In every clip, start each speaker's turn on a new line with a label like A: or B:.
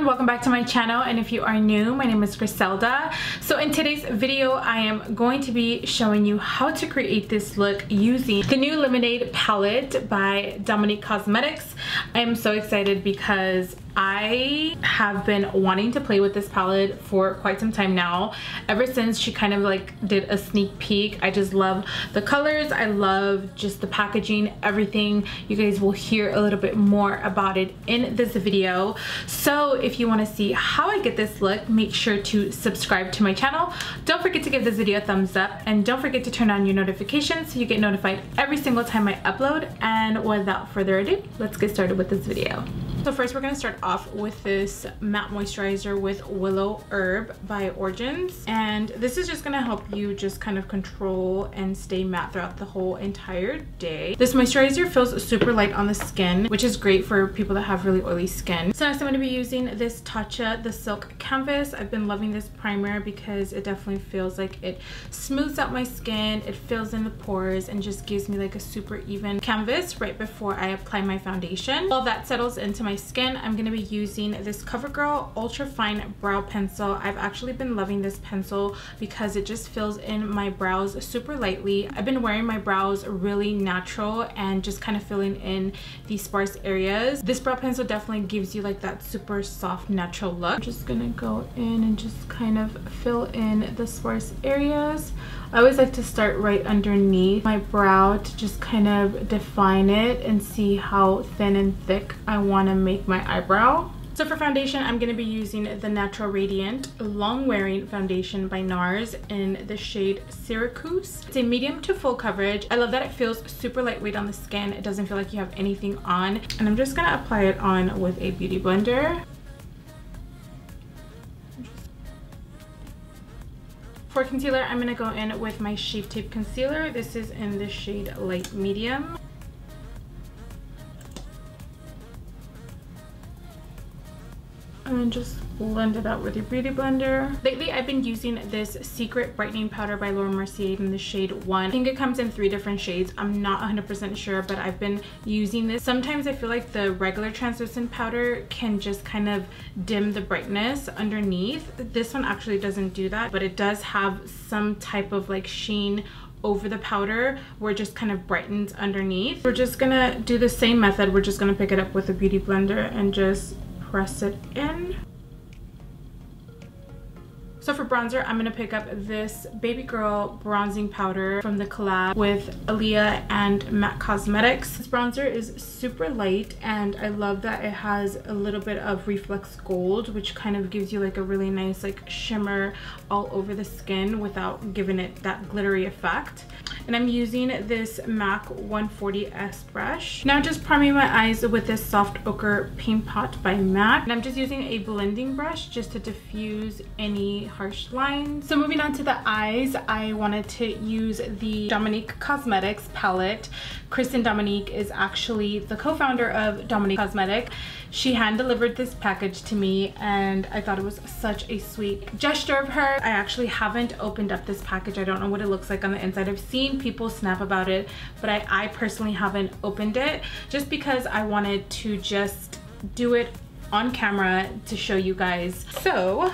A: Welcome back to my channel, and if you are new, my name is Griselda. So in today's video, I am going to be showing you how to create this look using the new Lemonade palette by Dominique Cosmetics. I am so excited because I have been wanting to play with this palette for quite some time now. Ever since she kind of like did a sneak peek. I just love the colors. I love just the packaging, everything. You guys will hear a little bit more about it in this video. So if you want to see how I get this look, make sure to subscribe to my channel. Don't forget to give this video a thumbs up, and don't forget to turn on your notifications so you get notified every single time I upload. And without further ado, let's get started with this video. So first we're going to start off with this matte moisturizer with Willowherb by Orgins, and this is just going to help you just kind of control and stay matte throughout the whole entire day. This moisturizer feels super light on the skin, which is great for people that have really oily skin. So next I'm going to be using this Tatcha, the Silk Canvas. I've been loving this primer because it definitely feels like it smooths out my skin, it fills in the pores, and just gives me like a super even canvas right before I apply my foundation. While that settles into my skin, I'm going to be using this Covergirl Ultra Fine Brow Pencil. I've actually been loving this pencil because it just fills in my brows super lightly. I've been wearing my brows really natural and just kind of filling in these sparse areas. This brow pencil definitely gives you like that super soft natural look. I'm just gonna go in and just kind of fill in the sparse areas. I always like to start right underneath my brow to just kind of define it and see how thin and thick I want to make my eyebrow. So for foundation, I'm going to be using the Natural Radiant Long Wearing Foundation by Nars in the shade Syracuse. It's a medium to full coverage. I love that it feels super lightweight on the skin. It doesn't feel like you have anything on. And I'm just going to apply it on with a beauty blender. For concealer, I'm going to go in with my Shape Tape Concealer. This is in the shade Light Medium. And just blend it out with your beauty blender. Lately, I've been using this Secret Brightening Powder by Mercier in the shade 1. I think it comes in 3 different shades. I'm not 100% sure, but I've been using this. Sometimes I feel like the regular translucent powder can just kind of dim the brightness underneath. This one actually doesn't do that, but it does have some type of like sheen over the powder where it just kind of brightens underneath. We're just gonna do the same method. We're just gonna pick it up with a beauty blender and just press it in. So for bronzer, I'm going to pick up this Baby Girl bronzing powder from the collab with Aaliyah and Matte Cosmetics. This bronzer is super light, and I love that it has a little bit of reflex gold, which kind of gives you like a really nice like shimmer all over the skin without giving it that glittery effect. And I'm using this MAC 140S brush. Now just priming my eyes with this Soft Ochre Paint Pot by MAC. And I'm just using a blending brush just to diffuse any harsh lines. So moving on to the eyes, I wanted to use the Dominique Cosmetics palette. Kristen Dominique is actually the co-founder of Dominique Cosmetics. She hand-delivered this package to me, and I thought it was such a sweet gesture of her. I actually haven't opened up this package. I don't know what it looks like on the inside. I've seen people snap about it, but I personally haven't opened it just because I wanted to just do it on camera to show you guys. So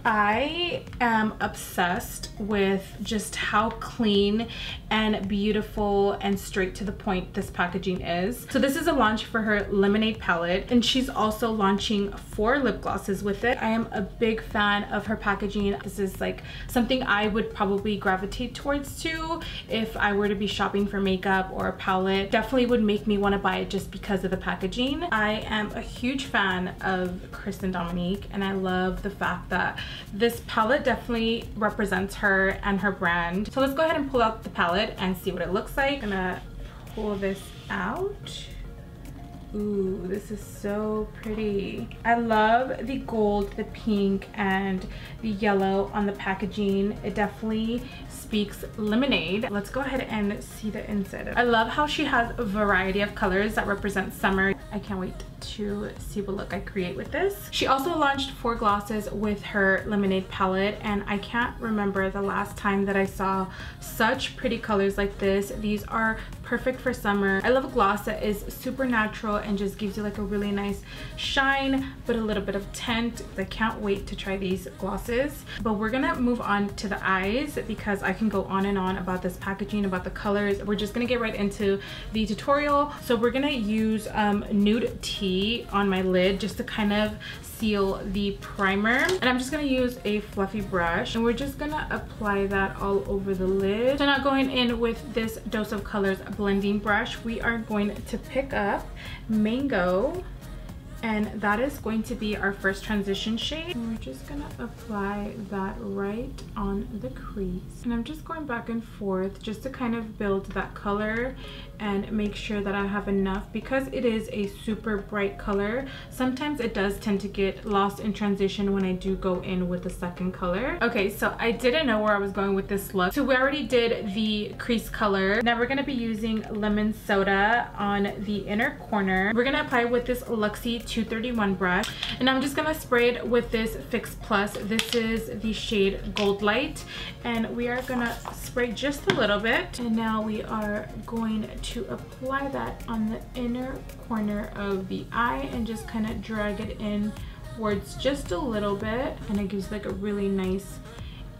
A: I am obsessed with just how clean and beautiful and straight to the point this packaging is. So this is a launch for her Lemonade palette, and she's also launching 4 lip glosses with it. I am a big fan of her packaging. This is like something I would probably gravitate towards too if I were to be shopping for makeup or a palette. Definitely would make me want to buy it just because of the packaging. I am a huge fan of Kristen Dominique, and I love the fact that this palette definitely represents her and her brand. So let's go ahead and pull out the palette and see what it looks like. I'm gonna pull this out. Ooh, this is so pretty. I love the gold, the pink, and the yellow on the packaging. It definitely speaks lemonade. Let's go ahead and see the inside. I love how she has a variety of colors that represent summer. I can't wait to see what look I create with this. She also launched 4 glosses with her lemonade palette, and I can't remember the last time that I saw such pretty colors like this. These are perfect for summer. I love a gloss that is super natural and just gives you like a really nice shine but a little bit of tint. I can't wait to try these glosses. But we're gonna move on to the eyes because I can go on and on about this packaging, about the colors. We're just gonna get right into the tutorial. So we're gonna use nude tea on my lid just to kind of seal the primer, and I'm just gonna use a fluffy brush and we're just gonna apply that all over the lid. So now going in with this Dose of Colors blending brush, we are going to pick up Mango, and that is going to be our first transition shade. And we're just gonna apply that right on the crease, and I'm just going back and forth just to kind of build that color and make sure that I have enough, because it is a super bright color. Sometimes it does tend to get lost in transition when I do go in with the second color. Okay, so I didn't know where I was going with this look. So we already did the crease color. Now we're gonna be using lemon soda on the inner corner. We're gonna apply with this Luxie 231 brush, and I'm just gonna spray it with this Fix Plus. This is the shade Gold Light, and we are gonna spray just a little bit, and now we are going to apply that on the inner corner of the eye and just kind of drag it in towards just a little bit, and it gives like a really nice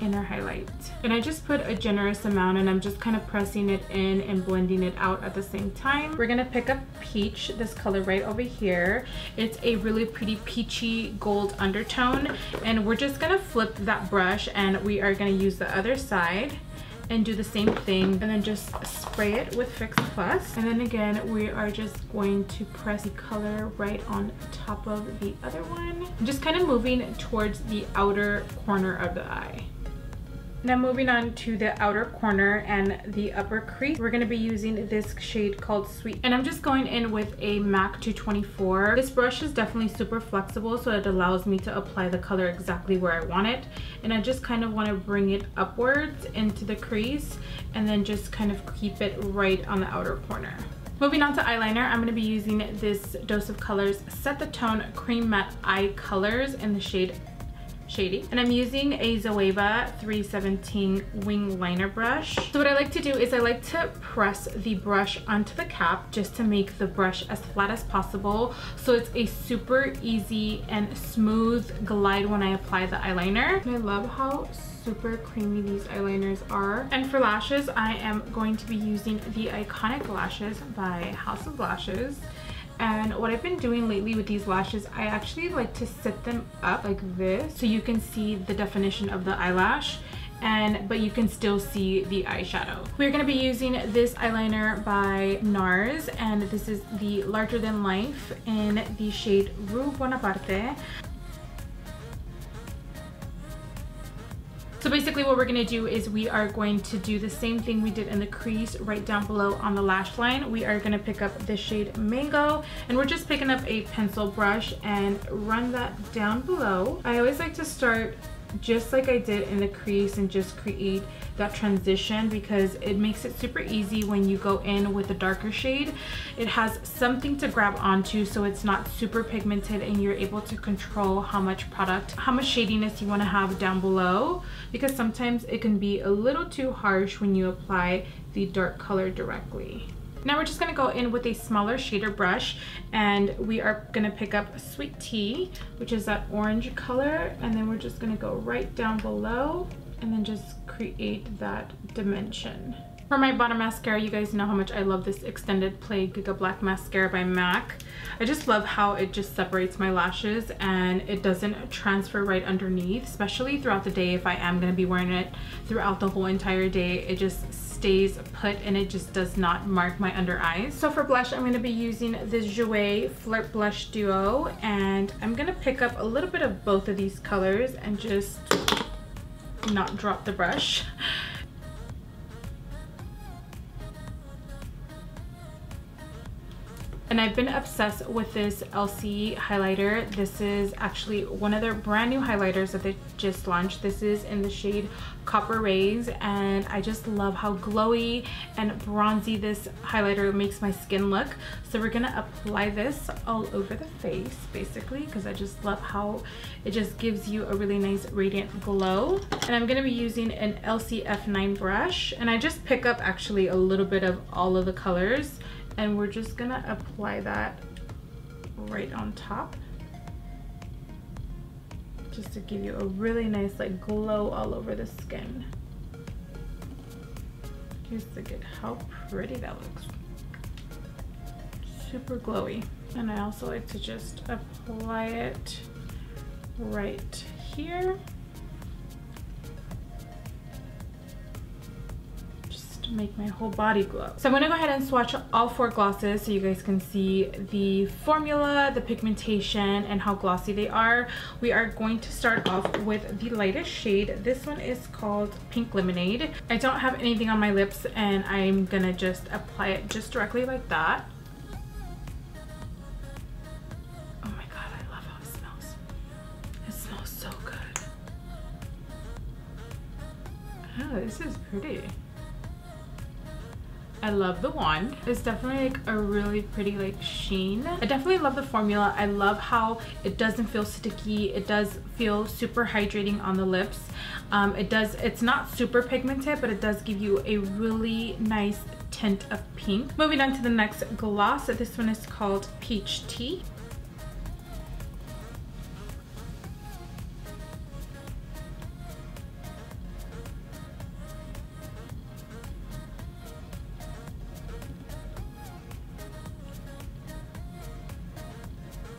A: inner highlight. And I just put a generous amount, and I'm just kind of pressing it in and blending it out at the same time. We're gonna pick up Peach, this color right over here. It's a really pretty peachy gold undertone, and we're just gonna flip that brush and we are gonna use the other side and do the same thing, and then just spray it with Fix Plus. And then again, we are just going to press the color right on top of the other one, just kind of moving towards the outer corner of the eye. Now moving on to the outer corner and the upper crease, we're going to be using this shade called Sweet, and I'm just going in with a MAC 224. This brush is definitely super flexible, so it allows me to apply the color exactly where I want it, and I just kind of want to bring it upwards into the crease and then just kind of keep it right on the outer corner. Moving on to eyeliner, I'm going to be using this Dose of Colors Set the Tone Cream Matte Eye Colors in the shade Shady, and I'm using a Zoeva 317 wing liner brush. So what I like to do is I like to press the brush onto the cap just to make the brush as flat as possible, so it's a super easy and smooth glide when I apply the eyeliner. And I love how super creamy these eyeliners are. And for lashes, I am going to be using the Iconic Lashes by House of Lashes. And what I've been doing lately with these lashes, I actually like to set them up like this so you can see the definition of the eyelash, but you can still see the eyeshadow. We're going to be using this eyeliner by Nars, and this is the Larger Than Life in the shade Rue Bonaparte. So basically what we're going to do is we are going to do the same thing we did in the crease right down below on the lash line. We are going to pick up the shade Mango, and we're just picking up a pencil brush and run that down below. I always like to start just like I did in the crease and just create that transition, because it makes it super easy when you go in with a darker shade. It has something to grab onto, so it's not super pigmented, and you're able to control how much product, how much shadiness you want to have down below, because sometimes it can be a little too harsh when you apply the dark color directly. Now we're just going to go in with a smaller shader brush, and we are going to pick up Sweet Tea, which is that orange color, and then we're just going to go right down below and then just create that dimension. For my bottom mascara, you guys know how much I love this Extended Play Gigablack mascara by MAC. I just love how it just separates my lashes and it doesn't transfer right underneath, especially throughout the day. If I am going to be wearing it throughout the whole entire day, it just stays put and it just does not mark my under eyes. So for blush, I'm going to be using this Jouer Flirt Blush Duo, and I'm going to pick up a little bit of both of these colors and just not drop the brush. And and I've been obsessed with this LC highlighter. This is actually one of their brand new highlighters that they just launched. This is in the shade Copper Rays, and I just love how glowy and bronzy this highlighter makes my skin look. So we're gonna apply this all over the face basically, because I just love how it just gives you a really nice radiant glow. And I'm gonna be using an LCF9 brush, and I just pick up actually a little bit of all of the colors, and we're just gonna apply that right on top, just to give you a really nice like glow all over the skin. Just to get how pretty that looks. Super glowy. And I also like to just apply it right here. To make my whole body glow. So I'm gonna go ahead and swatch all 4 glosses so you guys can see the formula, the pigmentation, and how glossy they are. We are going to start off with the lightest shade. This one is called Pink Lemonade. I don't have anything on my lips, and I'm gonna just apply it just directly like that. Oh my god, I love how it smells. It smells so good. Oh, this is pretty. I love the wand. It's definitely like a really pretty like sheen. I definitely love the formula. I love how it doesn't feel sticky. It does feel super hydrating on the lips. It's not super pigmented, but it does give you a really nice tint of pink. Moving on to the next gloss. This one is called Peach Tea.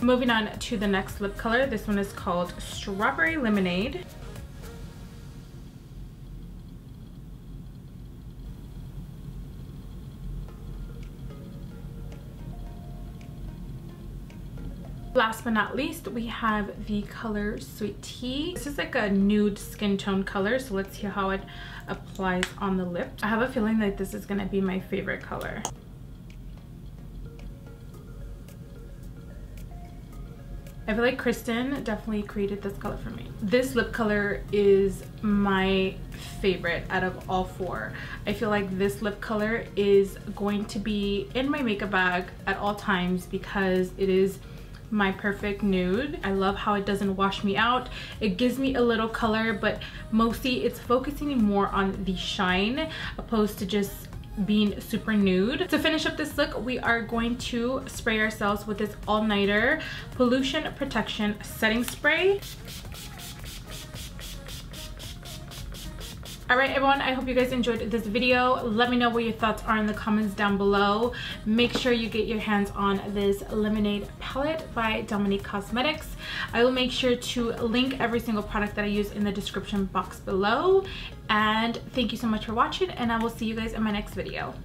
A: Moving on to the next lip color. This one is called Strawberry Lemonade. Last but not least, we have the color Sweet Tea. This is like a nude skin tone color, so let's see how it applies on the lips. I have a feeling that this is gonna be my favorite color. I feel like Kristen definitely created this color for me. This lip color is my favorite out of all 4. I feel like this lip color is going to be in my makeup bag at all times because it is my perfect nude. I love how it doesn't wash me out. It gives me a little color, but mostly it's focusing more on the shine opposed to just being super nude. To finish up this look, we are going to spray ourselves with this all-nighter pollution protection setting spray. All right, everyone, I hope you guys enjoyed this video. Let me know what your thoughts are in the comments down below. Make sure you get your hands on this Lemonade palette by Dominique Cosmetics. I will make sure to link every single product that I use in the description box below. And thank you so much for watching, and I will see you guys in my next video.